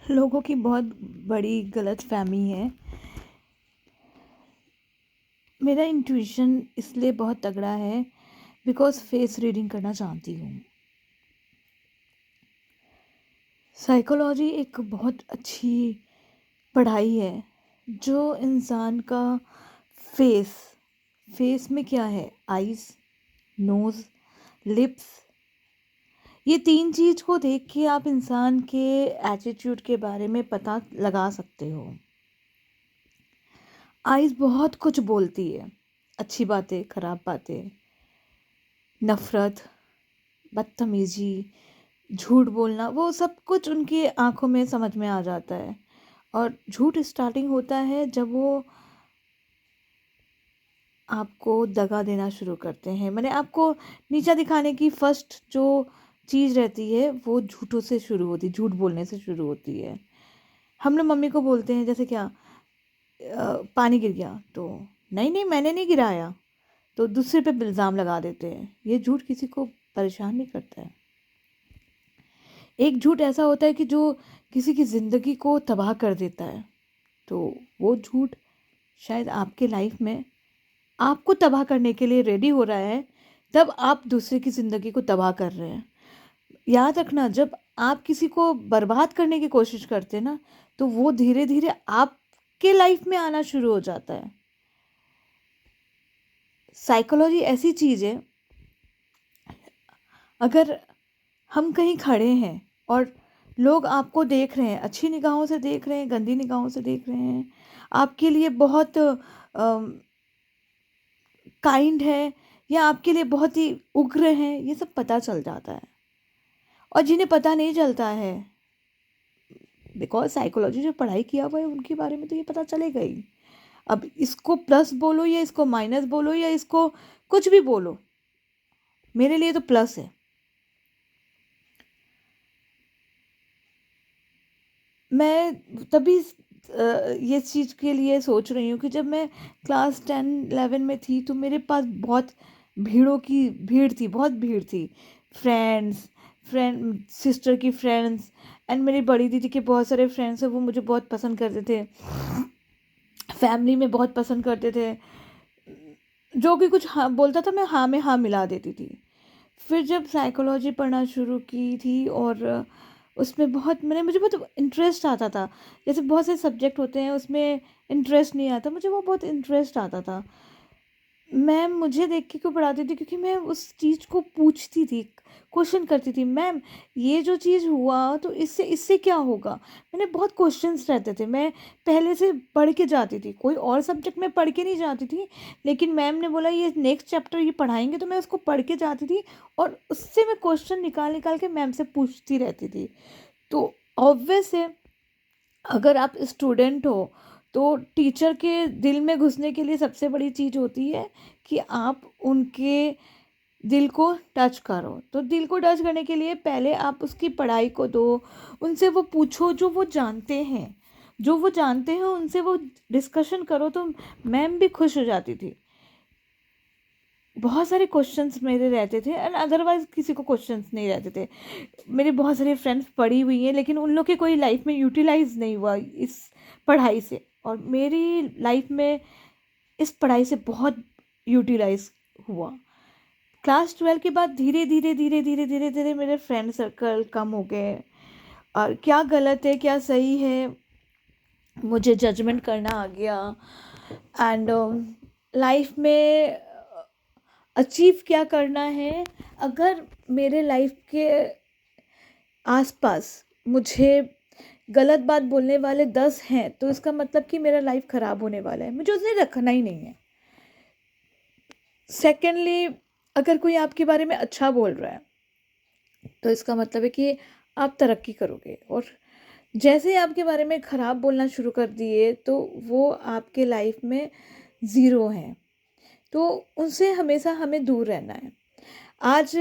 लोगों की बहुत बड़ी गलतफ़हमी है। मेरा इंट्यूशन इसलिए बहुत तगड़ा है बिकॉज़ फेस रीडिंग करना जानती हूँ। साइकोलॉजी एक बहुत अच्छी पढ़ाई है जो इंसान का फेस फेस में क्या है, आईज़, नोज़, लिप्स, ये 3 चीज़ को देख के आप इंसान के एटीट्यूड के बारे में पता लगा सकते हो। आईज़ बहुत कुछ बोलती है, अच्छी बातें, ख़राब बातें, नफ़रत, बदतमीज़ी, झूठ बोलना, वो सब कुछ उनकी आँखों में समझ में आ जाता है। और झूठ स्टार्टिंग होता है जब वो आपको दगा देना शुरू करते हैं। माने आपको नीचा दिखाने की फर्स्ट जो चीज़ रहती है वो झूठों से शुरू होती है, झूठ बोलने से शुरू होती है। हम लोग मम्मी को बोलते हैं जैसे क्या पानी गिर गया तो नहीं नहीं मैंने नहीं गिराया, तो दूसरे पे इल्ज़ाम लगा देते हैं। ये झूठ किसी को परेशान नहीं करता है। एक झूठ ऐसा होता है कि जो किसी की ज़िंदगी को तबाह कर देता है, तो वो झूठ शायद आपके लाइफ में आपको तबाह करने के लिए रेडी हो रहा है, तब आप दूसरे की ज़िंदगी को तबाह कर रहे हैं। याद रखना, जब आप किसी को बर्बाद करने की कोशिश करते हैं ना, तो वो धीरे-धीरे आपके लाइफ में आना शुरू हो जाता है। साइकोलॉजी ऐसी चीज़ है, अगर हम कहीं खड़े हैं और लोग आपको देख रहे हैं, अच्छी निगाहों से देख रहे हैं, गंदी निगाहों से देख रहे हैं, आपके लिए बहुत काइंड है या आपके लिए बहुत ही उग्र हैं, ये सब पता चल जाता है। और जिन्हें पता नहीं चलता है, बिकॉज़ साइकोलॉजी जो पढ़ाई किया हुआ है उनके बारे में तो ये पता चलेगा ही। अब इसको प्लस बोलो या इसको माइनस बोलो या इसको कुछ भी बोलो, मेरे लिए तो प्लस है। मैं तभी ये चीज़ के लिए सोच रही हूँ कि जब मैं क्लास 10-11 में थी तो मेरे पास बहुत भीड़ थी, बहुत भीड़ थी। फ्रेंड सिस्टर की फ्रेंड्स एंड मेरी बड़ी दीदी के बहुत सारे फ्रेंड्स हैं, वो मुझे बहुत पसंद करते थे। फैमिली में बहुत पसंद करते थे। जो भी कुछ हाँ बोलता था मैं हाँ में हाँ मिला देती थी। फिर जब साइकोलॉजी पढ़ना शुरू की थी और उसमें बहुत मैंने मुझे बहुत इंटरेस्ट आता था। जैसे बहुत से सब्जेक्ट होते हैं उसमें इंटरेस्ट नहीं आता, मुझे वो बहुत इंटरेस्ट आता था। मैम मुझे देख के क्यों पढ़ाती थी, क्योंकि मैं उस चीज़ को पूछती थी, क्वेश्चन करती थी, मैम ये जो चीज़ हुआ तो इससे इससे क्या होगा। मैंने बहुत क्वेश्चंस रहते थे, मैं पहले से पढ़ के जाती थी, कोई और सब्जेक्ट में पढ़ के नहीं जाती थी, लेकिन मैम ने बोला ये नेक्स्ट चैप्टर ये पढ़ाएंगे तो मैं उसको पढ़ के जाती थी और उससे मैं क्वेश्चन निकाल निकाल के मैम से पूछती रहती थी। तो ऑब्वियस है, अगर आप स्टूडेंट हो तो टीचर के दिल में घुसने के लिए सबसे बड़ी चीज़ होती है कि आप उनके दिल को टच करो। तो दिल को टच करने के लिए पहले आप उसकी पढ़ाई को दो, उनसे वो पूछो जो वो जानते हैं, जो वो जानते हैं उनसे वो डिस्कशन करो, तो मैम भी खुश हो जाती थी। बहुत सारे क्वेश्चंस मेरे रहते थे एंड अदरवाइज़ किसी को क्वेश्चंस नहीं रहते थे। मेरे बहुत सारे फ्रेंड्स पढ़ी हुई हैं लेकिन उन लोग के कोई लाइफ में यूटिलाइज़ नहीं हुआ इस पढ़ाई से, और मेरी लाइफ में इस पढ़ाई से बहुत यूटिलाइज़ हुआ। क्लास 12 के बाद धीरे धीरे धीरे धीरे धीरे धीरे मेरे फ्रेंड सर्कल कम हो गए, और क्या गलत है क्या सही है मुझे जजमेंट करना आ गया। एंड लाइफ में अचीव क्या करना है, अगर मेरे लाइफ के आसपास मुझे गलत बात बोलने वाले 10 हैं तो इसका मतलब कि मेरा लाइफ ख़राब होने वाला है, मुझे उसे रखना ही नहीं है। सेकेंडली, अगर कोई आपके बारे में अच्छा बोल रहा है तो इसका मतलब है कि आप तरक्की करोगे, और जैसे ही आपके बारे में ख़राब बोलना शुरू कर दिए तो वो आपके लाइफ में ज़ीरो हैं, तो उनसे हमेशा हमें दूर रहना है। आज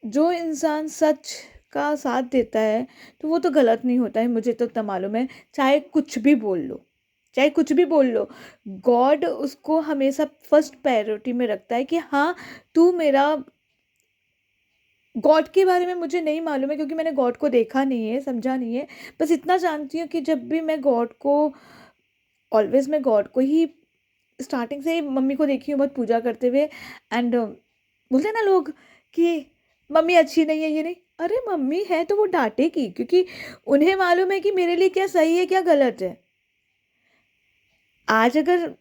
जो इंसान सच का साथ देता है तो वो तो गलत नहीं होता है, मुझे तो इतना मालूम है। चाहे कुछ भी बोल लो, चाहे कुछ भी बोल लो, गॉड उसको हमेशा फर्स्ट प्रायोरिटी में रखता है कि हाँ, तू मेरा गॉड के बारे में मुझे नहीं मालूम है, क्योंकि मैंने गॉड को देखा नहीं है, समझा नहीं है। बस इतना जानती हूँ कि जब भी मैं गॉड को, ऑलवेज़ मैं गॉड को ही स्टार्टिंग से ही मम्मी को देखी हूँ बहुत पूजा करते हुए। एंड बोलते हैं ना लोग कि मम्मी अच्छी नहीं है, ये नहीं। अरे मम्मी है तो वो डांटेगी, क्योंकि उन्हें मालूम है कि मेरे लिए क्या सही है क्या गलत है। आज अगर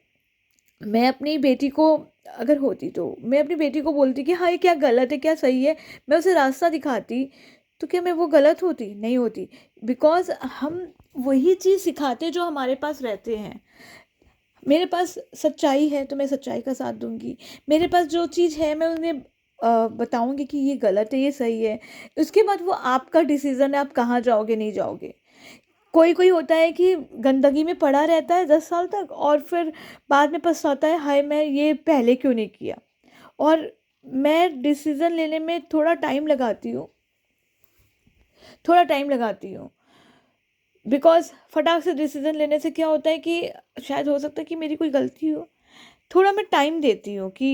मैं अपनी बेटी को, अगर होती तो मैं अपनी बेटी को बोलती कि हाँ ये क्या गलत है क्या सही है, मैं उसे रास्ता दिखाती, तो क्या मैं वो गलत होती? नहीं होती। बिकॉज हम वही चीज़ सिखाते जो हमारे पास रहते हैं। मेरे पास सच्चाई है तो मैं सच्चाई का साथ दूंगी। मेरे पास जो चीज़ है मैं उन्हें बताऊंगी कि ये गलत है ये सही है। उसके बाद वो आपका डिसीज़न है, आप कहाँ जाओगे नहीं जाओगे। कोई कोई होता है कि गंदगी में पड़ा रहता है 10 साल तक, और फिर बाद में पछताता है, हाय मैं ये पहले क्यों नहीं किया। और मैं डिसीज़न लेने में थोड़ा टाइम लगाती हूँ। बिकॉज फटाक से डिसीज़न लेने से क्या होता है कि शायद हो सकता है कि मेरी कोई गलती हो। थोड़ा मैं टाइम देती हूँ कि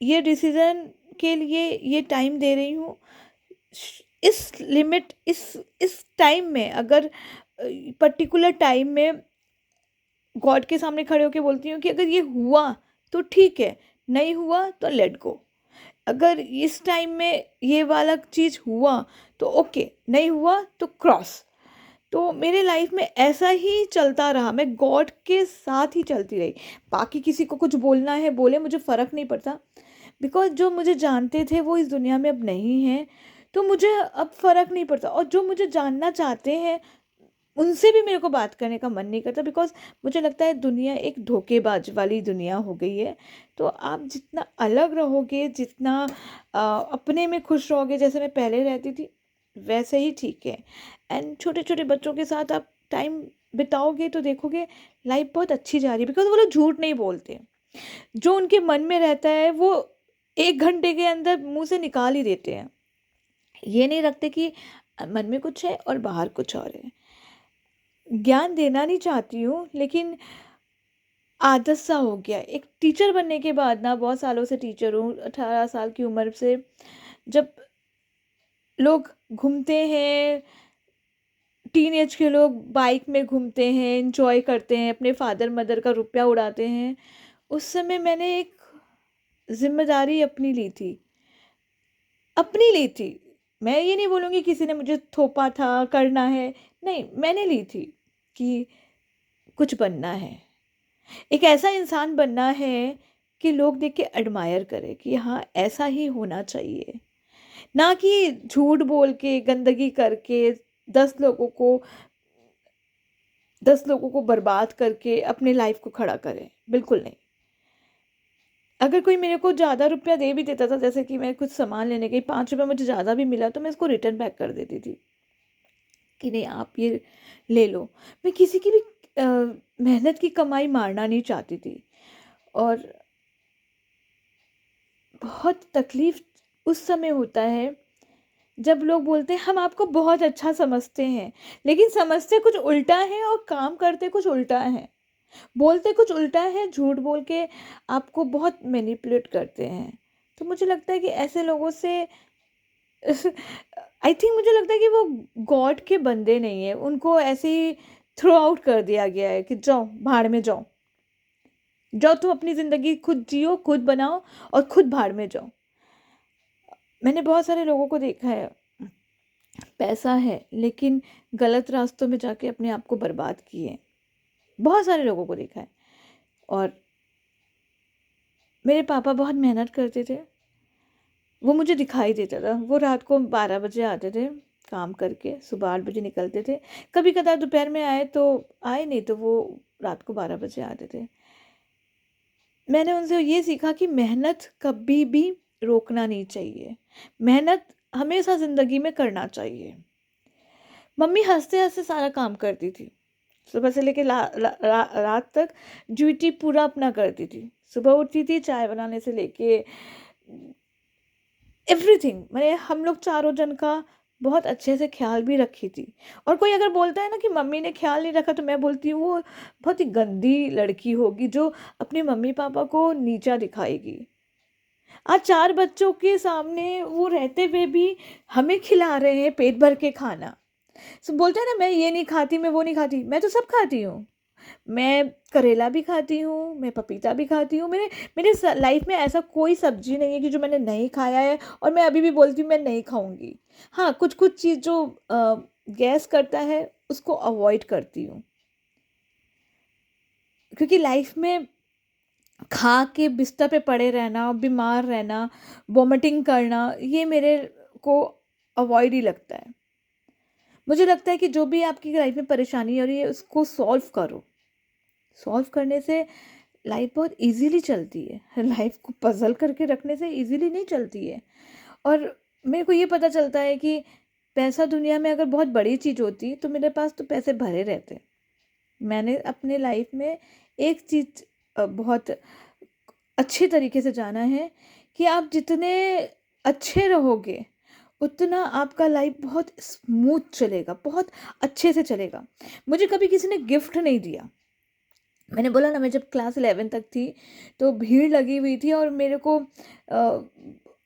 ये डिसीज़न के लिए ये टाइम दे रही हूँ। इस लिमिट, इस टाइम में, अगर पर्टिकुलर टाइम में गॉड के सामने खड़े होकर बोलती हूँ कि अगर ये हुआ तो ठीक है, नहीं हुआ तो लेट गो। अगर इस टाइम में ये वाला चीज़ हुआ तो ओके, नहीं हुआ तो क्रॉस। तो मेरे लाइफ में ऐसा ही चलता रहा, मैं गॉड के साथ ही चलती रही। बाकी किसी को कुछ बोलना है बोले, मुझे फ़र्क नहीं पड़ता। बिकॉज जो मुझे जानते थे वो इस दुनिया में अब नहीं हैं, तो मुझे अब फ़र्क नहीं पड़ता। और जो मुझे जानना चाहते हैं उनसे भी मेरे को बात करने का मन नहीं करता। बिकॉज मुझे लगता है दुनिया एक धोखेबाज वाली दुनिया हो गई है। तो आप जितना अलग रहोगे, जितना अपने में खुश रहोगे, जैसे मैं पहले रहती थी वैसे ही ठीक है। एंड छोटे छोटे बच्चों के साथ आप टाइम बिताओगे तो देखोगे लाइफ बहुत अच्छी जा रही है। बिकॉज वो लोग झूठ नहीं बोलते, जो उनके मन में रहता है वो 1 घंटे के अंदर मुंह से निकाल ही देते हैं। ये नहीं रखते कि मन में कुछ है और बाहर कुछ और है। ज्ञान देना नहीं चाहती हूँ, लेकिन आदत सा हो गया। एक टीचर बनने के बाद ना, बहुत सालों से टीचर हूँ, 18 साल की उम्र से, जब लोग घूमते हैं, टीनेज के लोग बाइक में घूमते हैं, एंजॉय करते हैं, अपने फादर मदर का रुपया उड़ाते हैं, उस समय मैंने एक जिम्मेदारी अपनी ली थी। मैं ये नहीं बोलूँगी किसी ने मुझे थोपा था करना है, नहीं, मैंने ली थी कि कुछ बनना है, एक ऐसा इंसान बनना है कि लोग देख के एडमायर करें कि हाँ ऐसा ही होना चाहिए। ना कि झूठ बोल के, गंदगी करके, 10 लोगों को 10 लोगों को बर्बाद करके अपने लाइफ को खड़ा करें, बिल्कुल नहीं। अगर कोई मेरे को ज़्यादा रुपया दे भी देता था, जैसे कि मैं कुछ सामान लेने गई, 5 रुपये मुझे ज़्यादा भी मिला, तो मैं इसको रिटर्न बैक कर देती थी कि नहीं आप ये ले लो। मैं किसी की भी मेहनत की कमाई मारना नहीं चाहती थी। और बहुत तकलीफ़ उस समय होता है जब लोग बोलते हैं हम आपको बहुत अच्छा समझते हैं, लेकिन समझते कुछ उल्टा है और काम करते कुछ उल्टा है। बोलते कुछ उल्टा है, झूठ बोल के आपको बहुत मैनिपुलेट करते हैं। तो मुझे लगता है कि ऐसे लोगों से आई थिंक, मुझे लगता है कि वो गॉड के बंदे नहीं है, उनको ऐसे ही थ्रो आउट कर दिया गया है कि जाओ भाड़ में जाओ, जाओ तुम अपनी ज़िंदगी खुद जियो, खुद बनाओ और खुद भाड़ में जाओ। मैंने बहुत सारे लोगों को देखा है, पैसा है लेकिन गलत रास्तों में जाके अपने आप को बर्बाद किए। बहुत सारे लोगों को देखा है। और मेरे पापा बहुत मेहनत करते थे, वो मुझे दिखाई देता था। वो रात को 12 बजे आते थे काम करके, सुबह 8 बजे निकलते थे। कभी कदार दोपहर में आए तो आए, नहीं तो वो रात को 12 बजे आते थे। मैंने उनसे ये सीखा कि मेहनत कभी भी रोकना नहीं चाहिए, मेहनत हमेशा ज़िंदगी में करना चाहिए। मम्मी हंसते हंसते सारा काम करती थी, सुबह से लेके रात तक ड्यूटी पूरा अपना करती थी। सुबह उठती थी, चाय बनाने से लेके एवरीथिंग, मैंने हम लोग चारों जन का बहुत अच्छे से ख्याल भी रखी थी। और कोई अगर बोलता है ना कि मम्मी ने ख्याल नहीं रखा, तो मैं बोलती हूँ वो बहुत ही गंदी लड़की होगी जो अपनी मम्मी पापा को नीचा दिखाएगी। आज 4 बच्चों के सामने वो रहते हुए भी हमें खिला रहे हैं पेट भर के खाना। बोलते हैं ना, मैं ये नहीं खाती, मैं वो नहीं खाती, मैं तो सब खाती हूँ। मैं करेला भी खाती हूँ, मैं पपीता भी खाती हूँ। मेरे मेरे लाइफ में ऐसा कोई सब्जी नहीं है कि जो मैंने नहीं खाया है और मैं अभी भी बोलती हूँ मैं नहीं खाऊंगी। हाँ, कुछ कुछ चीज़ जो गैस करता है उसको अवॉइड करती हूँ, क्योंकि लाइफ में खा के बिस्तर पे पड़े रहना, बीमार रहना, वॉमिटिंग करना, ये मेरे को अवॉइड ही लगता है। मुझे लगता है कि जो भी आपकी लाइफ में परेशानी हो रही है उसको सॉल्व करो। सॉल्व करने से लाइफ बहुत इजीली चलती है। लाइफ को पजल करके रखने से इजीली नहीं चलती है। और मेरे को ये पता चलता है कि पैसा दुनिया में अगर बहुत बड़ी चीज़ होती तो मेरे पास तो पैसे भरे रहते। मैंने अपने लाइफ में एक चीज़ बहुत अच्छे तरीके से जाना है कि आप जितने अच्छे रहोगे उतना आपका लाइफ बहुत स्मूथ चलेगा, बहुत अच्छे से चलेगा। मुझे कभी किसी ने गिफ्ट नहीं दिया। मैंने बोला ना, मैं जब क्लास 11 तक थी तो भीड़ लगी हुई थी और मेरे को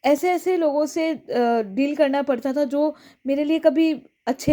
ऐसे ऐसे लोगों से डील करना पड़ता था जो मेरे लिए कभी अच्छे